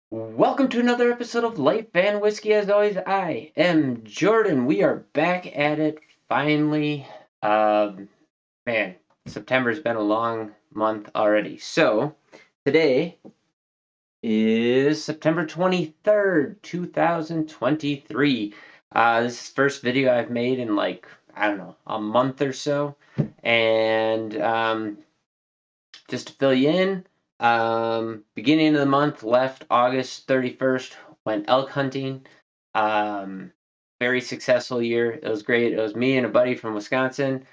Welcome to another episode of Life and Whiskey. As always, I am Jordan. We are back at it finally. Um, Man, September's been a long month already. So, today is September 23rd, 2023. This is the first video I've made in I don't know, a month or so. And just to fill you in, beginning of the month, left August 31st, went elk hunting. Um, Very successful year. It was great. It was me and a buddy from Wisconsin.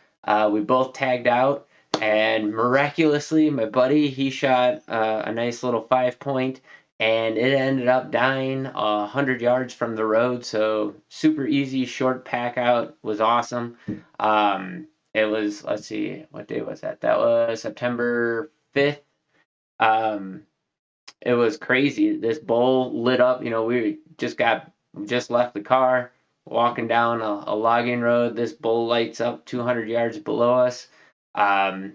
We both tagged out, and miraculously, my buddy, he shot a nice little 5 point, and it ended up dying 100 yards from the road. So super easy, short pack out. Was awesome. It was, let's see, what day was that? That was September 5th. Um, it was crazy. This bowl lit up. We just left the car, walking down a logging road. This bowl lights up 200 yards below us. Um,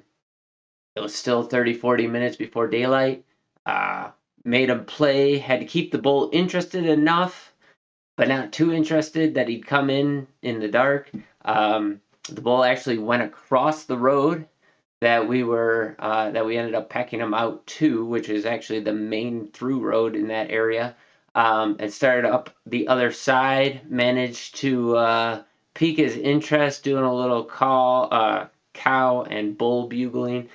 it was still 30, 40 minutes before daylight. Uh, Made him play, had to keep the bull interested enough, but not too interested that he'd come in the dark. The bull actually went across the road that we ended up packing him out to, which is actually the main through road in that area. And started up the other side, managed to pique his interest, doing a little cow and bull bugling.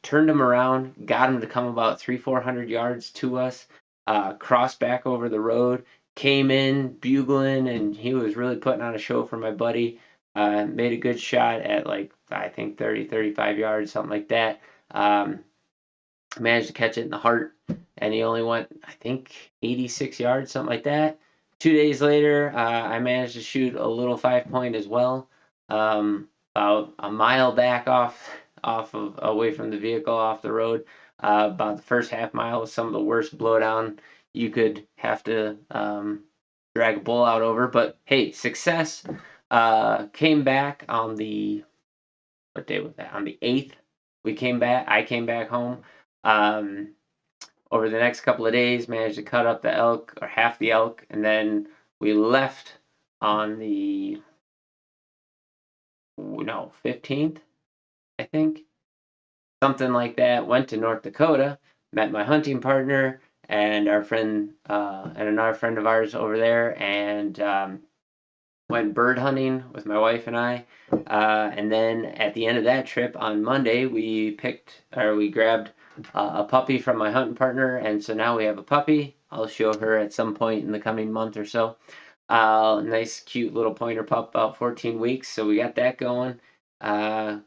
Turned him around, got him to come about 300-400 yards to us, crossed back over the road, came in bugling, and he was really putting on a show for my buddy. Made a good shot at I think 30, 35 yards, something like that. Managed to catch it in the heart, and he only went, I think, 86 yards, something like that. 2 days later, I managed to shoot a little 5 point as well, about a mile back away from the vehicle, off the road. About the first half mile was some of the worst blowdown you could have to drag a bull out over. But hey, success. Came back on what day was that? On the 8th. I came back home. Um, Over the next couple of days, managed to cut up the elk, or half the elk, and then we left on the, no, 15th, I think. Something like that. Went to North Dakota, met my hunting partner and our friend, and another friend of ours over there, and went bird hunting with my wife and I. And then at the end of that trip on Monday, we grabbed a puppy from my hunting partner, and so now we have a puppy. I'll show her at some point in the coming month or so. Nice, cute little pointer pup, about 14 weeks. So we got that going. Trying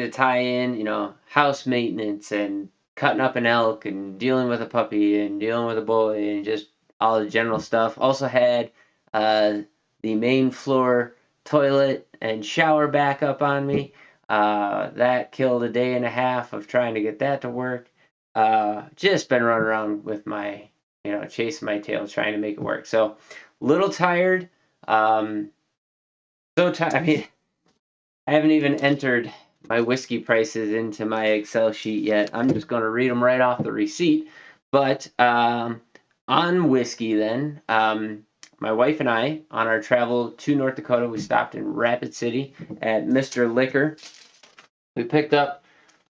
to tie in, house maintenance and cutting up an elk and dealing with a puppy and dealing with a boy and just all the general stuff. Also had uh, the main floor toilet and shower back up on me. That killed a day and a half of trying to get that to work. Just been running around with chasing my tail, trying to make it work. So, little tired. So tired. I mean, I haven't even entered my whiskey prices into my Excel sheet yet. I'm just going to read them right off the receipt. But on whiskey, then, my wife and I, on our travel to North Dakota, we stopped in Rapid City at Mr. Liquor. We picked up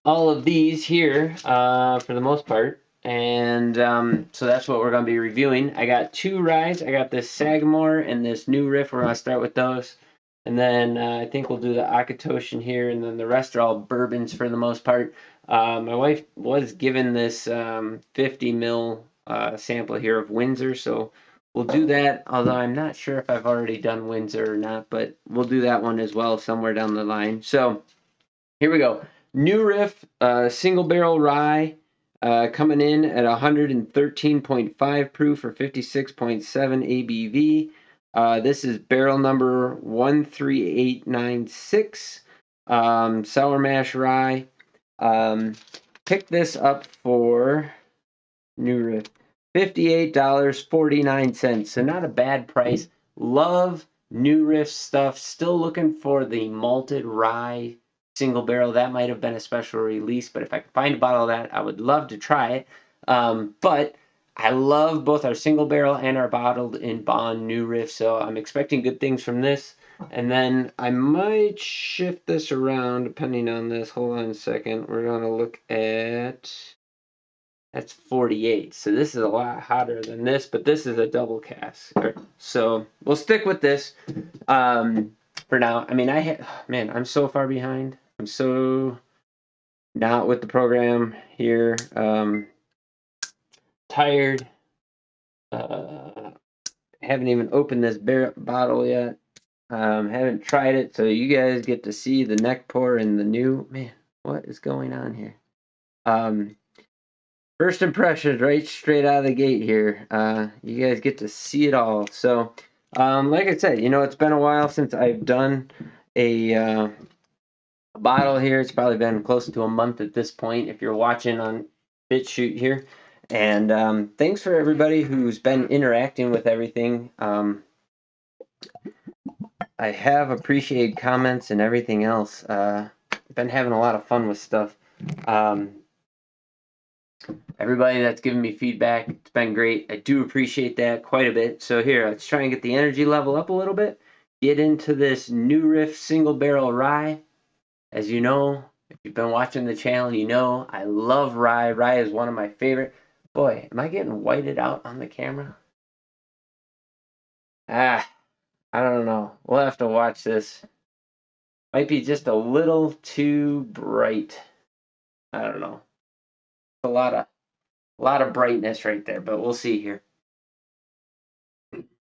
all of these here for the most part. And so that's what we're going to be reviewing. I got two ryes. I got this Sagamore and this new Riff. We're going to start with those. And then I think we'll do the Akatoshan here, and then the rest are all bourbons for the most part. My wife was given this 50 mil sample here of Windsor, so we'll do that, although I'm not sure if I've already done Windsor or not, but we'll do that one as well somewhere down the line. So here we go. New Riff single barrel rye coming in at 113.5 proof or 56.7 ABV. This is barrel number 13896, sour mash rye. Picked this up for New Riff, $58.49. So not a bad price. Love New Riff stuff. Still looking for the malted rye single barrel. That might have been a special release, but if I could find a bottle of that, I would love to try it. But I love both our single barrel and our bottled in bond new Riff, so I'm expecting good things from this. And then I might shift this around depending on this. Hold on a second. We're going to look at, that's 48. So this is a lot hotter than this, but this is a double cask. So we'll stick with this for now. I mean, man, I'm so far behind. I'm so not with the program here. Tired. Haven't even opened this bottle yet. Haven't tried it, so you guys get to see the neck pour and the new. Man, what is going on here? First impressions right straight out of the gate here. You guys get to see it all. So, like I said, it's been a while since I've done a bottle here. It's probably been close to a month at this point if you're watching on BitChute here. And thanks for everybody who's been interacting with everything. I have appreciated comments and everything else. Been having a lot of fun with stuff. Everybody that's given me feedback, it's been great. I do appreciate that quite a bit. So here, let's try and get the energy level up a little bit. Get into this new Riff single barrel rye. As you know, if you've been watching the channel, you know I love rye. Rye is one of my favorite. Boy, am I getting whited out on the camera? I don't know. We'll have to watch this. Might be just a little too bright. I don't know. A lot of brightness right there, but we'll see here.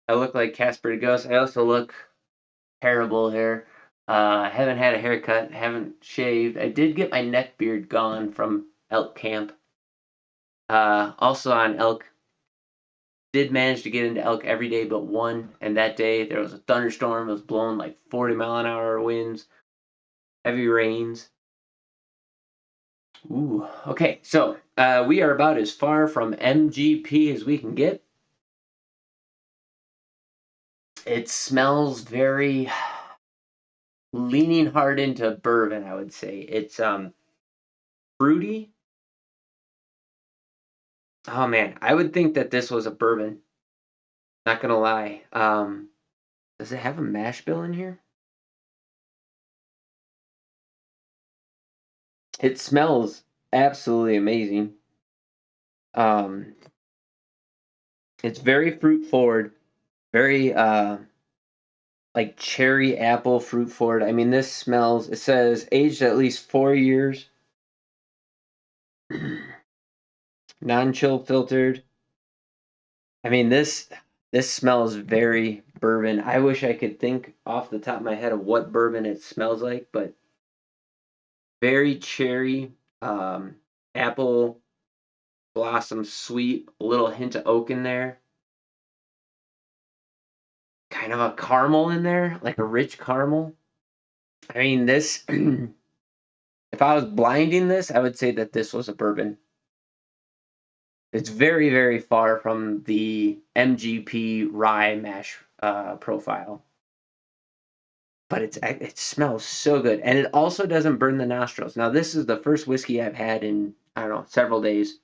I look like Casper the Ghost. I also look terrible here. Haven't had a haircut, haven't shaved. I did get my neck beard gone from elk camp. Also on elk, did manage to get into elk every day but one, and that day there was a thunderstorm. It was blowing like 40-mile-an-hour winds, heavy rains. Ooh, okay, so we are about as far from MGP as we can get. It smells very leaning hard into bourbon, I would say. It's fruity. Oh man, I would think that this was a bourbon. Not gonna lie. Does it have a mash bill in here? It smells absolutely amazing. It's very fruit forward, very like cherry apple fruit forward. I mean, this smells. It says aged at least 4 years, non-chill filtered. I mean, this smells very bourbon. I wish I could think off the top of my head of what bourbon it smells like, but very cherry, apple blossom sweet, a little hint of oak in there, kind of a caramel in there, like a rich caramel. I mean, this, if I was blinding this, I would say that this was a bourbon. It's very, very far from the MGP rye mash profile. But it smells so good. And it also doesn't burn the nostrils. Now, this is the first whiskey I've had in, I don't know, several days.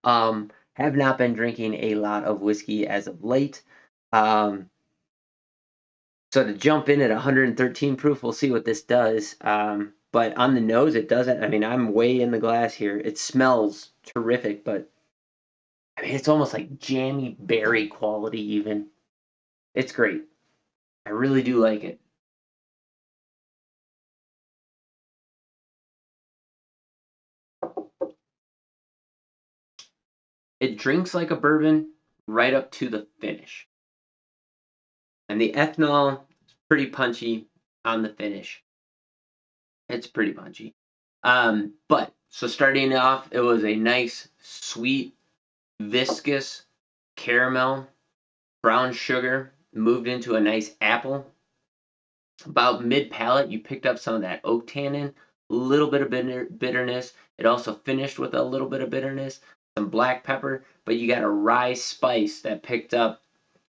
Have not been drinking a lot of whiskey as of late. So to jump in at 113 proof, we'll see what this does. But on the nose, it doesn't. I mean, I'm way in the glass here. It smells terrific, but I mean, it's almost like jammy berry quality even. It's great. I really do like it. It drinks like a bourbon right up to the finish. And the ethanol is pretty punchy on the finish. It's pretty punchy. But so starting off, it was a nice, sweet, viscous caramel, brown sugar, moved into a nice apple. About mid palate, you picked up some of that oak tannin, a little bit of bitterness. It also finished with a little bit of bitterness, some black pepper, but you got a rye spice that picked up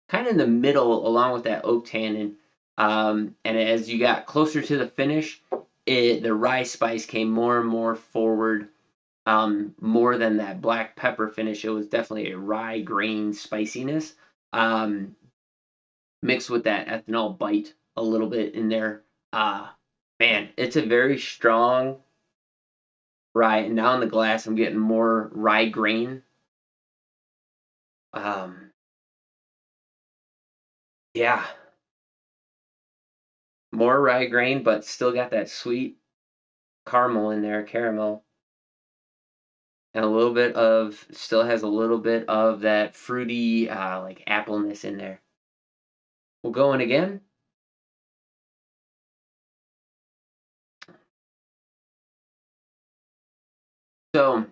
kind of in the middle along with that oak tannin. And as you got closer to the finish, the rye spice came more and more forward. more than that black pepper finish. It was definitely a rye grain spiciness, mixed with that ethanol bite a little bit in there. Uh, Man, it's a very strong rye. And now in the glass, I'm getting more rye grain. Um, yeah, more rye grain, but still got that sweet caramel in there, caramel, and a little bit of, still has a little bit of that fruity, like appleness in there. We'll go in again. So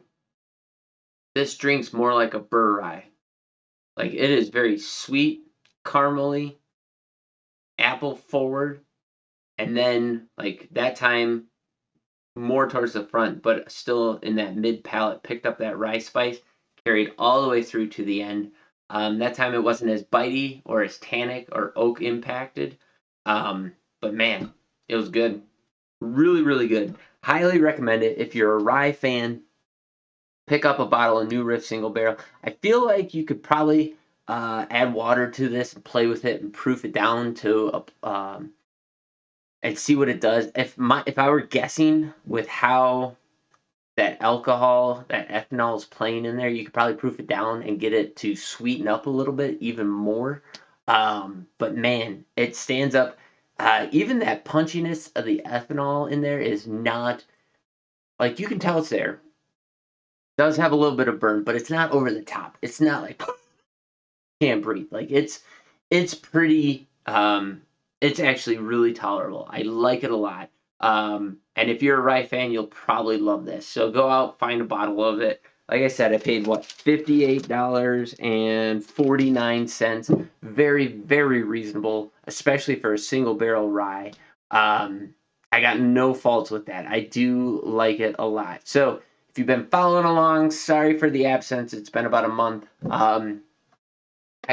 this drink's more like a burr rye. Like it is very sweet, caramely, apple forward, and then like that time more towards the front, but still in that mid palate, picked up that rye spice, carried all the way through to the end. That time it wasn't as bitey or as tannic or oak impacted, but man, it was good. Really, really good. Highly recommend it if you're a rye fan. Pick up a bottle of New Riff Single Barrel. I feel like you could probably add water to this and play with it and proof it down to and see what it does. If I were guessing with how that alcohol, that ethanol is playing in there, you could probably proof it down and get it to sweeten up a little bit even more. But man, it stands up. Even that punchiness of the ethanol in there is not, like, you can tell it's there. It does have a little bit of burn, but it's not over the top. It's not like can't breathe. Like it's pretty it's actually really tolerable. I like it a lot. And if you're a rye fan, you'll probably love this. So go out, find a bottle of it. Like I said, I paid what, $58.49. Very, very reasonable, especially for a single barrel rye. I got no faults with that. I do like it a lot. So if you've been following along, sorry for the absence. It's been about a month. I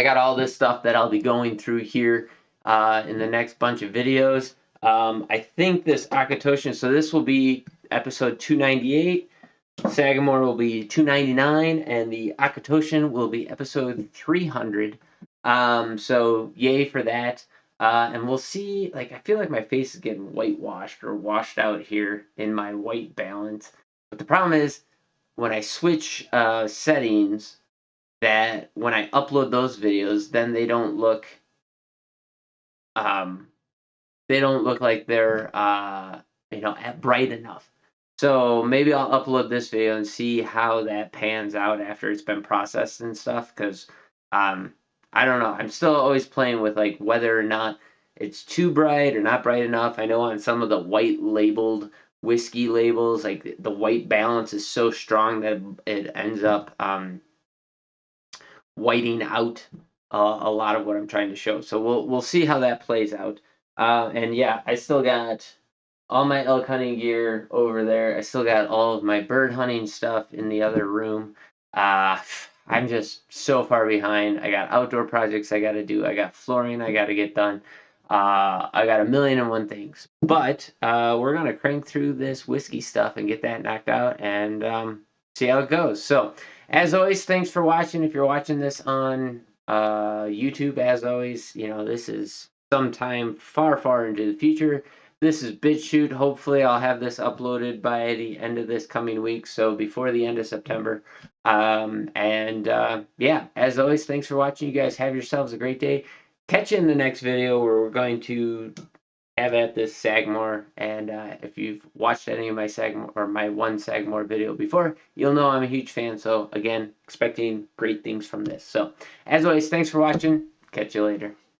got all this stuff that I'll be going through here in the next bunch of videos. I think this Akatoshin, so this will be episode 298. Sagamore will be 299, and the Akatoshin will be episode 300. So yay for that. And we'll see, like, I feel like my face is getting whitewashed or washed out here in my white balance. But the problem is, when I switch settings, that when I upload those videos, then um, they don't look like they're bright enough. So maybe I'll upload this video and see how that pans out after it's been processed and stuff. Because I don't know. I'm still always playing with like whether or not it's too bright or not bright enough. I know on some of the white labeled whiskey labels, like the white balance is so strong that it ends up whiting out a lot of what I'm trying to show. So we'll see how that plays out. And yeah, I still got all my elk hunting gear over there. I still got all of my bird hunting stuff in the other room. I'm just so far behind. I got outdoor projects I got to do. I got flooring I got to get done. I got a million and one things. But we're going to crank through this whiskey stuff and get that knocked out and see how it goes. So, as always, thanks for watching. If you're watching this on YouTube, as always, this is sometime far, far into the future. This is BitChute. Hopefully, I'll have this uploaded by the end of this coming week, so before the end of September. Yeah, as always, thanks for watching. You guys have yourselves a great day. Catch you in the next video where we're going to have at this Sagamore. And if you've watched any of my Sagamore or my one Sagamore video before, you'll know I'm a huge fan. So again, expecting great things from this. So as always, thanks for watching. Catch you later.